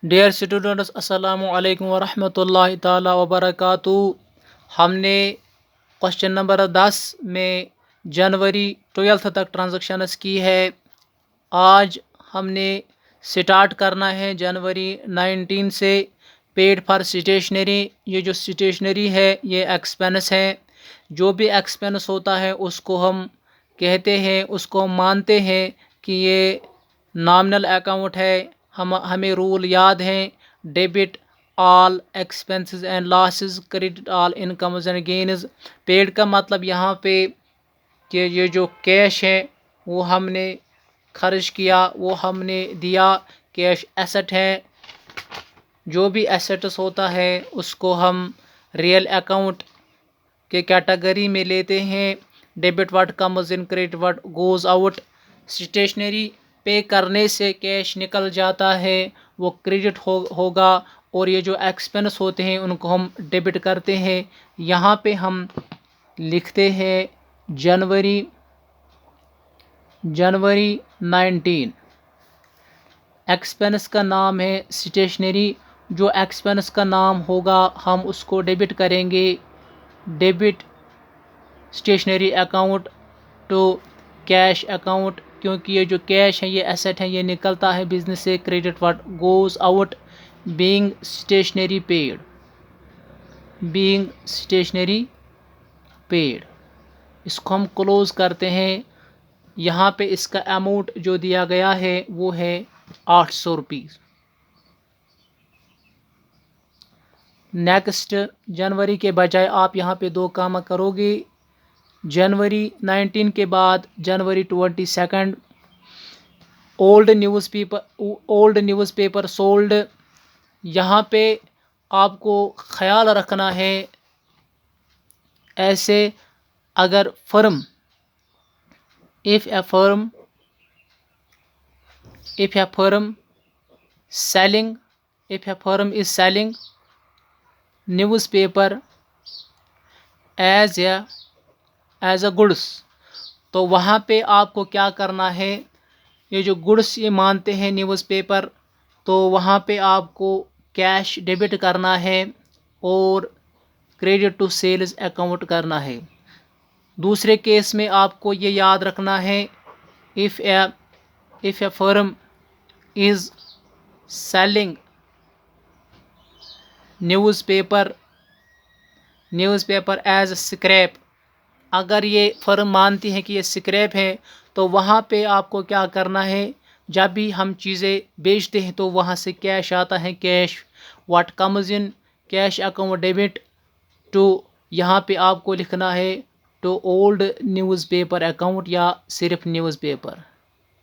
Dear students, अस्सलामु अलैकुम वरहमतुल्लाहि ताला वबरकातुहू। हमने क्वेश्चन नंबर 10 में जनवरी 12 तक ट्रांजैक्शंस की है। आज हमने स्टार्ट करना है जनवरी 19 से। पेड फॉर स्टेशनरी, ये जो स्टेशनरी है ये एक्सपेंस है। जो भी एक्सपेंस होता है उसको हम कहते हैं, उसको हम मानते हैं कि ये नॉमिनल अकाउंट है। हमें रूल याद हैं: debit all expenses and losses, credit all incomes and gains. Paid का मतलब यहाँ पे कि ये जो कैश है वो हमने खर्च किया, वो हमने दिया। कैश एसेट है। जो भी एसेट्स होता है उसको हम रियल अकाउंट के कैटेगरी में लेते हैं। Debit what comes in, credit what goes out. Stationery पे करने से कैश निकल जाता है, वो क्रेडिट होगा। और ये जो एक्सपेंस होते हैं उनको हम डेबिट करते हैं। यहाँ पे हम लिखते हैं जनवरी 19। एक्सपेंस का नाम है स्टेशनरी। जो एक्सपेंस का नाम होगा हम उसको डेबिट करेंगे। Debit stationery account to cash account, क्योंकि ये जो कैश है ये एसेट है, ये निकलता है बिजनेस से। Credit what goes out, being stationery paid, being stationery paid. इसको हम क्लोज करते हैं। यहाँ पे इसका अमाउंट जो दिया गया है वो है 800 रुपीज़। नेक्स्ट, जनवरी के बजाय आप यहाँ पे दो काम करोगे। जनवरी 19 के बाद जनवरी 22, ओल्ड न्यूज़पेपर सोल्ड। यहाँ पे आपको ख्याल रखना है, ऐसे अगर firm if a firm selling if a firm is selling newspaper as a goods, तो वहाँ पे आपको क्या करना है, ये जो गुड्स ये मानते हैं न्यूज़पेपर, तो वहाँ पे आपको कैश डेबिट करना है और क्रेडिट टू सेल्स अकाउंट करना है। दूसरे केस में आपको ये याद रखना है, if a firm is selling newspaper as scrap. अगर ये फर्म मानती है कि ये स्क्रैप है, तो वहाँ पे आपको क्या करना है, जब भी हम चीज़ें बेचते हैं तो वहाँ से कैश आता है, cash what comes in, cash account debit to, यहाँ पे आपको लिखना है टू ओल्ड न्यूज़पेपर अकाउंट, या सिर्फ न्यूज़पेपर,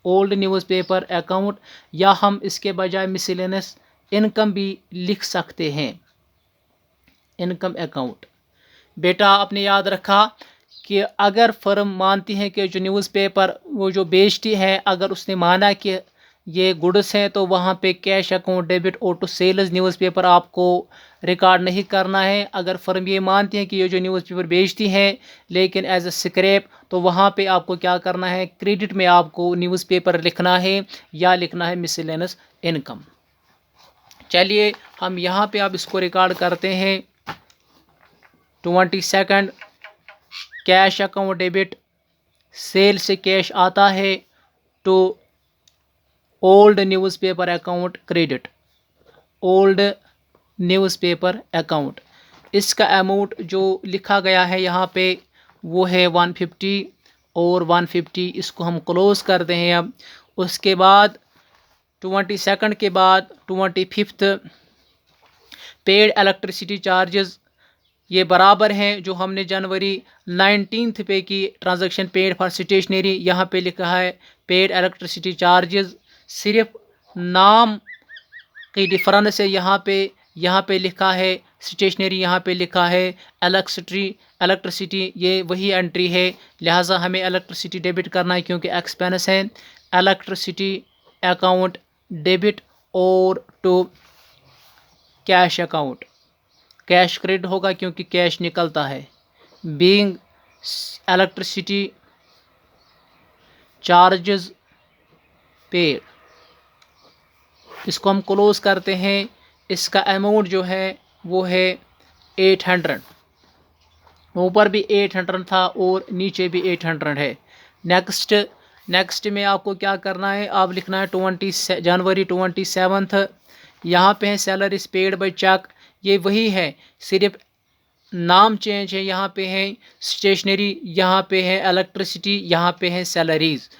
ओल्ड न्यूज़पेपर अकाउंट। या हम इसके बजाय मिसलेनियस इनकम भी लिख सकते हैं, इनकम अकाउंट। बेटा आपने याद रखा कि अगर फर्म मानती है कि जो न्यूज़पेपर वो जो बेचती है, अगर उसने माना कि ये गुड्स हैं, तो वहाँ पे कैश अकाउंट डेबिट और टू सेल्स न्यूज़पेपर आपको रिकॉर्ड नहीं करना है। अगर फर्म ये मानती है कि ये जो न्यूज़पेपर बेचती है लेकिन एज अ स्क्रैप, तो वहाँ पे आपको क्या करना है, क्रेडिट में आपको न्यूज़पेपर लिखना है या लिखना है मिसलेनियस इनकम। चलिए हम यहाँ पे अब इसको रिकॉर्ड करते हैं। 22, कैश अकाउंट डेबिट, सेल से कैश आता है, to old newspaper account credit, old newspaper account. इसका अमाउंट जो लिखा गया है यहाँ पे वो है 150 और 150, इसको हम क्लोज करते हैं। अब उसके बाद 22 के बाद 25, पेड इलेक्ट्रिसिटी चार्जेस, ये बराबर हैं जो हमने जनवरी 19 पे की ट्रांजैक्शन। पेड फॉर स्टेशनरी, यहाँ पे लिखा है पेड इलेक्ट्रिसिटी चार्जेस, सिर्फ नाम की डिफरेंस है। यहाँ पे लिखा है स्टेशनरी, यहाँ पे लिखा है इलेक्ट्रिसिटी, ये वही एंट्री है, लिहाजा हमें इलेक्ट्रिसिटी डेबिट करना है क्योंकि एक्सपेंस है। इलेक्ट्रिसिटी अकाउंट डेबिट और to cash account, cash credit होगा क्योंकि कैश निकलता है। बीइंग इलेक्ट्रिसिटी चार्जेस पेड, इसको हम क्लोज करते हैं। इसका अमाउंट जो है वो है 800, ऊपर भी 800 था और नीचे भी 800 है। नेक्स्ट में आपको क्या करना है, आप लिखना है जनवरी 27। यहाँ पे है सैलरीज पेड बाय चेक, ये वही है, सिर्फ नाम चेंज है। यहाँ पे है स्टेशनरी, यहाँ पे है इलेक्ट्रिसिटी, यहाँ पे है सैलरीज।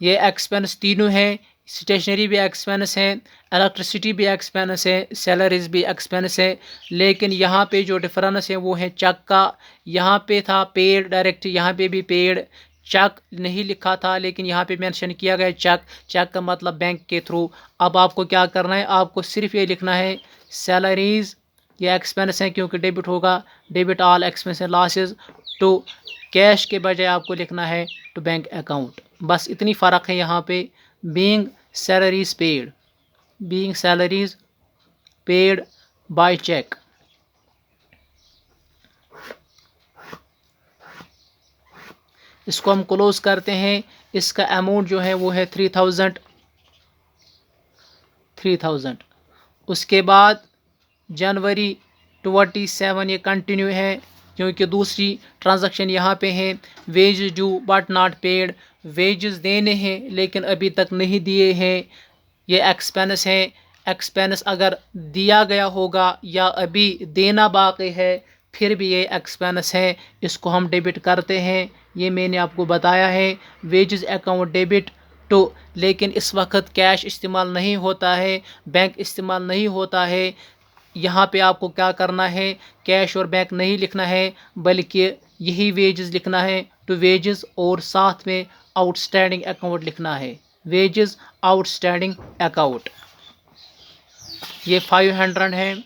ये एक्सपेंस तीनों हैं, स्टेशनरी भी एक्सपेंस है, इलेक्ट्रिसिटी भी एक्सपेंस है, सैलरीज भी एक्सपेंस है। लेकिन यहाँ पे जो डिफरेंस है वो है चेक का। यहाँ पे था पेड डायरेक्ट, यहाँ पे भी पेड, चेक नहीं लिखा था लेकिन यहाँ पे मेंशन किया गया चेक। चेक का मतलब बैंक के थ्रू। अब आपको क्या करना है, आपको सिर्फ ये लिखना है सैलरीज, ये एक्सपेंस है क्योंकि डेबिट होगा, debit all expense and losses to cash के बजाय आपको लिखना है टू बैंक अकाउंट। बस इतनी फ़र्क है यहाँ पे। Being salaries paid, being salaries paid by cheque. इसको हम क्लोज करते हैं। इसका अमाउंट जो है वो है 3000। उसके बाद जनवरी 27 ये कंटिन्यू है क्योंकि दूसरी ट्रांजैक्शन यहाँ पे है। Wages due but not paid, wages देने हैं लेकिन अभी तक नहीं दिए हैं, ये एक्सपेंस है। एक्सपेंस अगर दिया गया होगा या अभी देना बाकी है फिर भी ये एक्सपेंस है, इसको हम डेबिट करते हैं। ये मैंने आपको बताया है। वेजेस अकाउंट डेबिट टू, लेकिन इस वक्त कैश इस्तेमाल नहीं होता है, बैंक इस्तेमाल नहीं होता है। यहाँ पे आपको क्या करना है, कैश और बैंक नहीं लिखना है बल्कि यही वेजेस लिखना है टू वेजेस, और साथ में आउटस्टैंडिंग अकाउंट लिखना है, वेजेस आउटस्टैंडिंग अकाउंट। ये 500 है,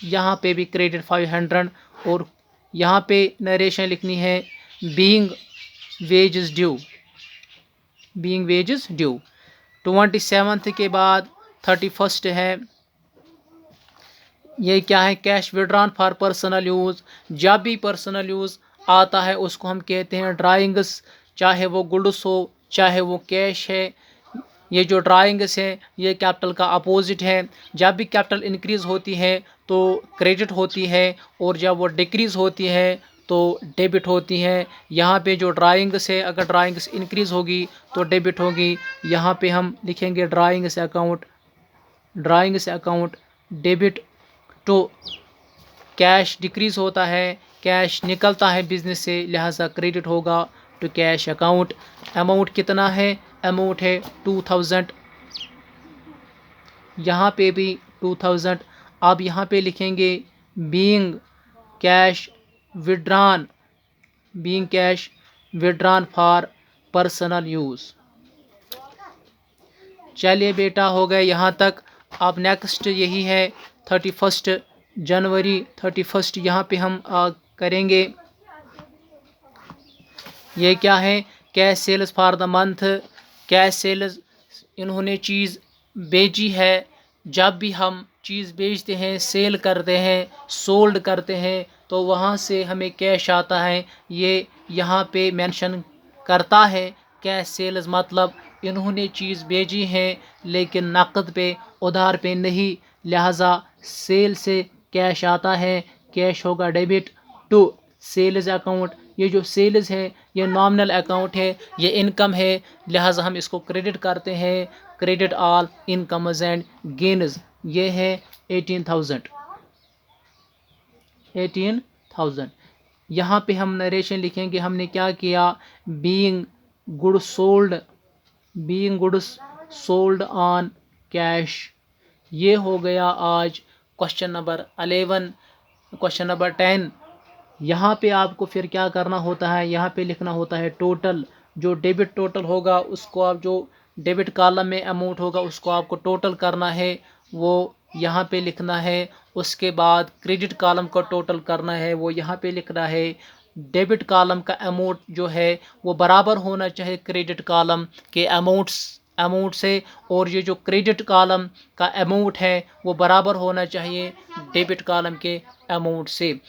यहाँ पे भी क्रेडिट 500, और यहाँ पे नरेशन लिखनी है being wages due, being wages due. 27 के बाद 31 है। ये क्या है, cash withdrawn for personal use. जब भी पर्सनल यूज़ आता है उसको हम कहते हैं ड्राइंग्स, चाहे वो गुड्स हो चाहे वो कैश है। ये जो ड्राइंग्स है ये कैपिटल का अपोजिट है। जब भी कैपिटल इंक्रीज़ होती है तो क्रेडिट होती है, और जब वो डिक्रीज़ होती है तो डेबिट होती है। यहाँ पे जो ड्राइंग्स है, अगर ड्राइंग्स इंक्रीज़ होगी तो डेबिट होगी। यहाँ पे हम लिखेंगे drawings account debit to, cash decrease होता है, कैश निकलता है बिजनेस से, लिहाजा क्रेडिट होगा टू कैश अकाउंट। अमाउंट कितना है, अमाउंट है 2000, यहाँ पे भी 2000। अब यहाँ पे लिखेंगे being cash withdrawn, being cash withdrawn for personal use. चलिए बेटा हो गए यहाँ तक। अब नेक्स्ट यही है 31 जनवरी 31, यहाँ पे हम करेंगे। ये क्या है, cash sales for the month. Cash sales, इन्होंने चीज़ बेची है। जब भी हम चीज़ बेचते हैं, सेल करते हैं, सोल्ड करते हैं, तो वहाँ से हमें कैश आता है। ये यहाँ पे मेंशन करता है कैश सेल्स मतलब इन्होंने चीज़ बेची है लेकिन नकद पे, उधार पे नहीं, लिहाजा सेल से कैश आता है। कैश होगा डेबिट टू सेल्स अकाउंट। ये जो सेल्स है ये नॉमिनल अकाउंट है, ये इनकम है, लिहाजा हम इसको क्रेडिट करते हैं। Credit all incomes and gains. ये है 18,000। यहाँ पे हम नरेशन लिखेंगे हमने क्या किया। Being goods sold on cash. ये हो गया आज क्वेश्चन नंबर 11। क्वेश्चन नंबर 10, यहाँ पे आपको फिर क्या करना होता है, यहाँ पे लिखना होता है टोटल। जो डेबिट टोटल होगा उसको आप, जो डेबिट कॉलम में अमाउंट होगा उसको आपको टोटल करना है, वो यहाँ पे लिखना है। उसके बाद क्रेडिट कॉलम का टोटल करना है, वो यहाँ पे लिखना है। डेबिट कॉलम का अमाउंट जो है वो बराबर होना चाहिए क्रेडिट कॉलम के अमाउंट से, और ये जो क्रेडिट कॉलम का अमाउंट है वो बराबर होना चाहिए डेबिट कॉलम के अमाउंट से।